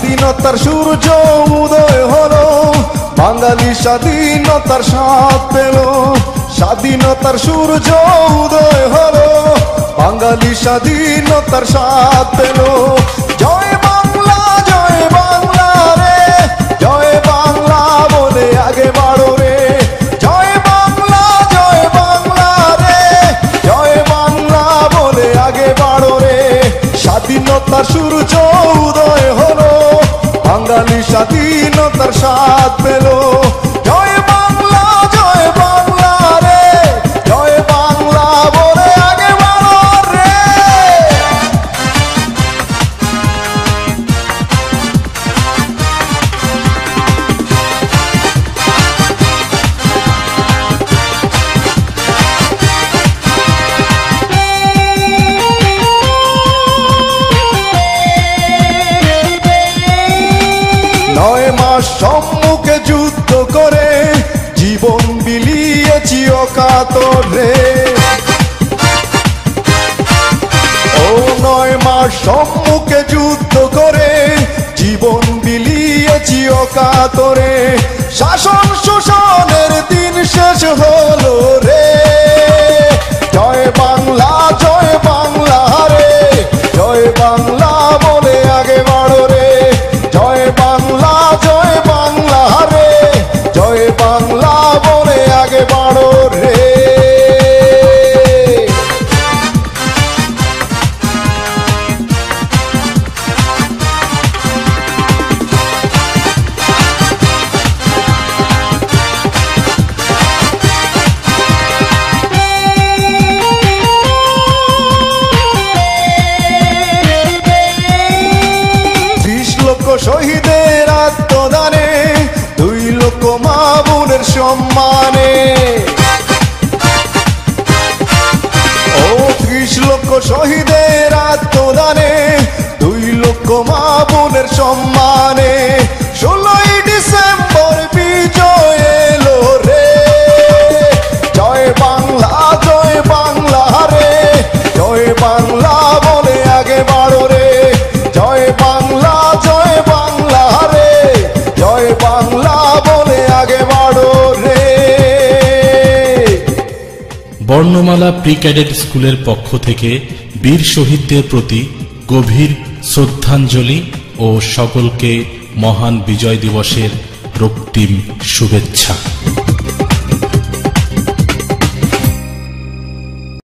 স্বাধীনতার সূর্য উদয় হলো, বাঙালি স্বাধীনতার স্বাদ পেল। স্বাধীনতার সূর্য উদয় হলো, বাঙালি স্বাধীনতার স্বাদ পেল। জয় বাংলা রে, জয় বাংলা বলে আগে বাড়ো রে। জয় বাংলা রে, জয় বাংলা বলে আগে বাড়ো রে। স্বাধীনতার সূর্য উদয় হলো, বাঙালি স্বাধীনতার স্বাদ পেল। জয় বাংলা রে, জয় বাংলা বলে আগে বাড়ো রে। নয় মাস সম্মুখে যুদ্ধ করে জীবন বিলিয়েছি অকাতরে। ও 9 মাস সম্মুখে যুদ্ধ করে জীবন বিলিয়েছি অকাতরে। শাসন শোষণের দিন শেষ হলো রে। জয় বাংলা রে, জয় বাংলা বলে আগে বাড়ো রে। জয় বাংলা রে, জয় বাংলা বলে আগে বাড়ো রে। শহীদের আত্মদানে 2 লক্ষ মা বোনের সম্মানে। ও 30 লক্ষ শহীদের আত্মদানে 2 লক্ষ মা বোনের সম্মানে। 16ই ডিসেম্বর বিজয় এলো রে। জয় বাংলা রে, জয় বাংলা বলে আগে বাড়ো রে। জয় বাংলা রে, জয় বাংলা বলে আগে বাড়ো রে। বর্ণমালা প্রি ক্যাডেট স্কুলের পক্ষ থেকে বীর শহীদদের প্রতি গভীর শ্রদ্ধাঞ্জলি ও সকলকে মহান বিজয় দিবসের রক্তিম শুভেচ্ছা।